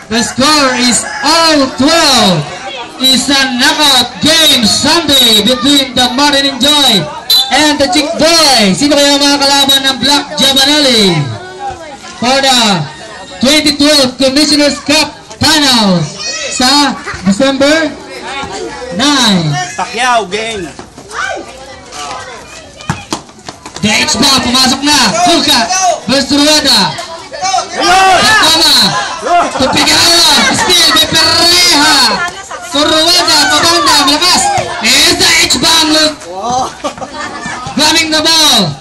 The score is all 12. It's a knockout game Sunday between the Martin and Joy and the Chick Boy. Sino kaya mga kalaban ng Black Jabanali for the 2012 Commissioner's Cup Finals sa December 9. Pacquiao game. The X-Ball pumasok na. Kulka versus Rueda. Tama. Tupigawa. Still may Pereja. Rueda pabanda. Malakas. Is the H-Bomb look. Grabbing the ball.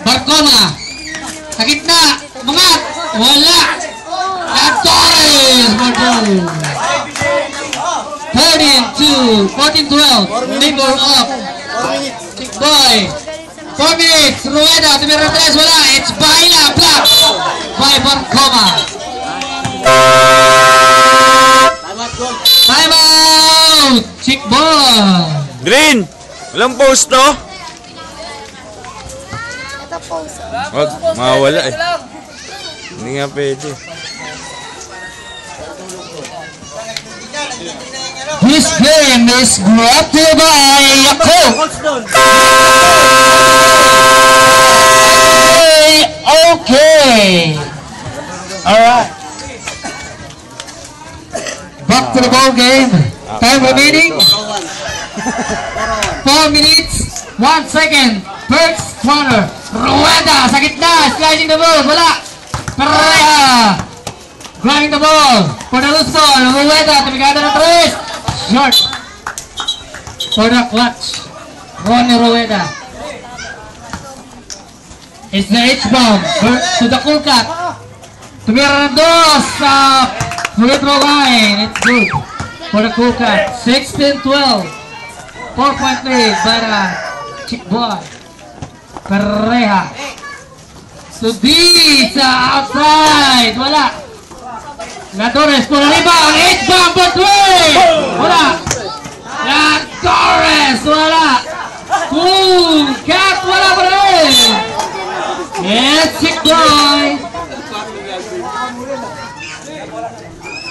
Barcoma. Sa gitna. Umangat. Wala. Torres. 14-12. Neighbor up. Big boy. 4 minutes. Rueda. Tumira 3. Wala. It's Baila. Black. By Barcoma. Time out. Chick ball. Green. Walang post to. Ito post. Wag, mawala eh. Hindi nga pwede. This game is brought to you by Yakult. Okay. Alright. Back to the ball game. Time remaining. 4 minutes, 1 second. First corner. Rueda sa gitna. Sliding the ball. Wala. Pereja. Grabbing the ball. For the loose ball. Rueda. Tumigada ng 3. Short. For the clutch. Ronnie Rueda. It's the H-bomb. To the cool cut. Tumira ng 2 sa free throw line. It's good. For the cool cut. 16-12. 4-point lead by the Chick Boy. Pereja. To D sa outside. Wala. La Torres for the rebound. H-bomb for 3. Wala. La Torres. Wala. Cool cut. Wala pa rin. Yes, Chick Boy.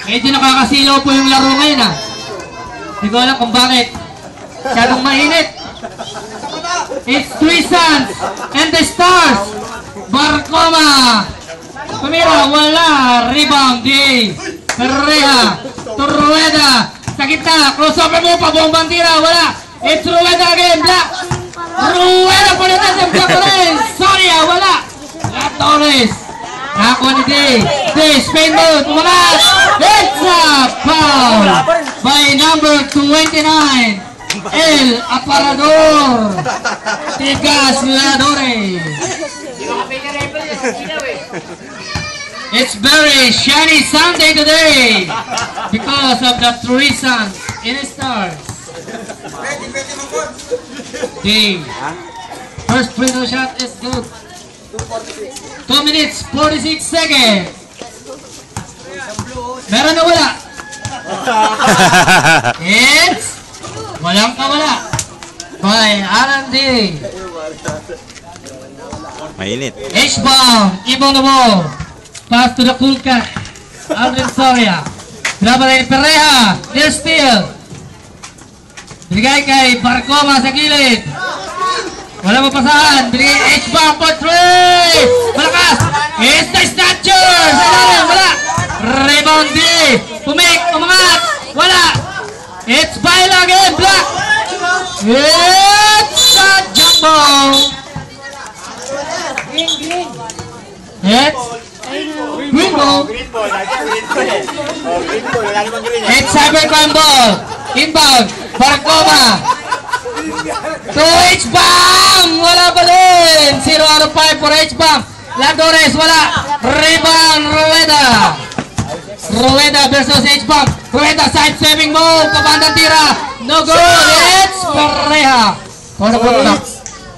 Medyo nakakasilaw po yung laro ngayon ah. Hindi ko alam kung bakit. Masyadong mainit. It's Three Suns and the Stars. Barcoma. Tumira, wala. Rebound, D. Pereja. Rueda. Sa gitna. Crossover mo pa. Buong bandira. Wala. It's Rueda again. Black. Rueda po na sa Black rin. Sorry ah. Wala. La Torres. Nakakuha ni Day. Day. Spain mode. Pumakas. It's a foul by number 29. El Aparador. Tigas Ladores. It's very shiny Sunday today because of the Three Suns in the Stars. Day. First free throw shot is good. 2 minutes, 46 seconds. Meron na wala. It's walang kawala. By Alan D. Mainit. H-bomb. Ibang na ball. Pass to the cool cut. Alvin Soria. Graba rin Pereja. Near steal. Binigay kay Barcoma sa gilid. Wala mapasahan. Binigay H-bomb for 3. Malakas. It's the snatcher. Sa ilalim. Wala. Rebound D. Pumik. Umangat. Wala. It's Baila again. Black. It's a jump ball. It's green ball. It's cybercrime ball. Inbound. Barcoma. To H-bomb. Wala pa din. 0 out of 5 for H-bomb. Ladores. Wala. Rebound. Rueda. Rueda versus H-bomb. Rueda side saving move. Kabandang tira. No good. It's Pereja.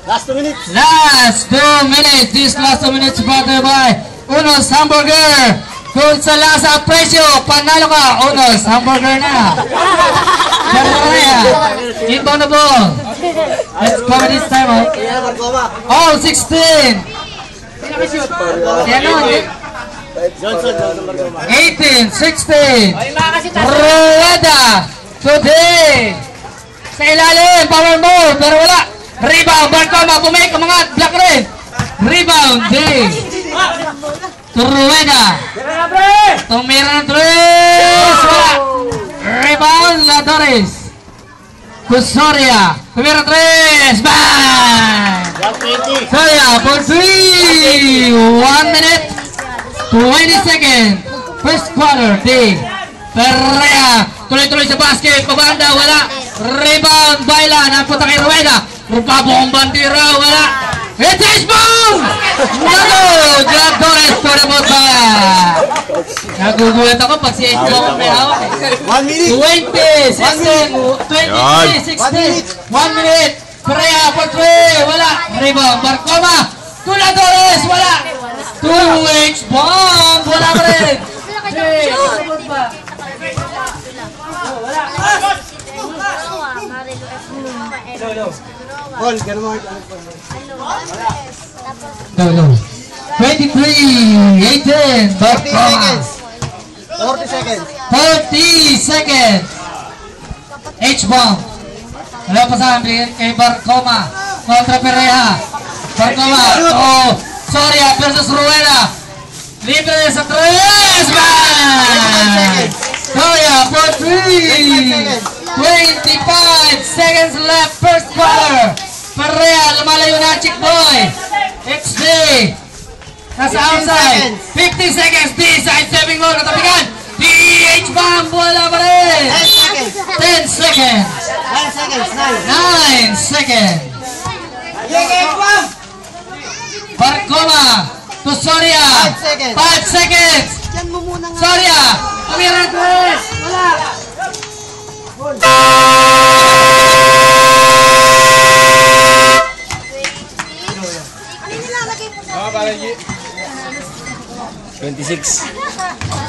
Last 2 minutes. Last 2 minutes. This last 2 minutes brought to you by Uno's Hamburger. Kung sa lasa presyo, panalo ka. Uno's Hamburger na. Pereja. Inbound the ball. Let's cover this time out. Oh, 16. Yan o. 18, 16. Rueda. Today. Sa ilalim, power move, pero wala. Rebound, Barcoma, bumalik ang mga black red. Rebound, Day. Rueda. Tumira ng tres. Wala. Rebound, La Torres. Custoria. Tumira ng tres. Bang! Soria for 3. 1 minute, 20 seconds. First quarter, Day. Perea. Tuloy-tuloy sa basket. Pabanda, wala. Rebound, Baila. Napunta kay Rueda. Rupabo ang bandira, wala. It is boom! Nago! Glad Torres for the ball back. Nagugulat ako pag si Edmond may hawak. 1 minute. 20, 16, 23, 16. 1 minute. Perea for 3, wala. Rebound, Barcoma. Glad Torres, wala. 2-inch bomb, wala pa rin. Paul, ganun mo. No. 23, 18, 40 Barcoma. seconds. 40 seconds. 40 seconds. H-bomb. Wala pa sa amin kay Barcoma. Kontra Perea. Barcoma. Oh, Soria versus Rueda. Libre sa 3. Man! Soria for 3. 25 seconds left. First quarter. Perea. Lumalayo na Chick Boy. XD. Nasa outside. 50 seconds. D-side saving more. Katapikan. D-H-bomb. Wala pa rin. 10 seconds. 9 seconds. 9 seconds. Barcoma to Soria. 5 seconds. 5 seconds. Soria. Tumira ng tres. Wala. Ano nilalagay mo sa 26.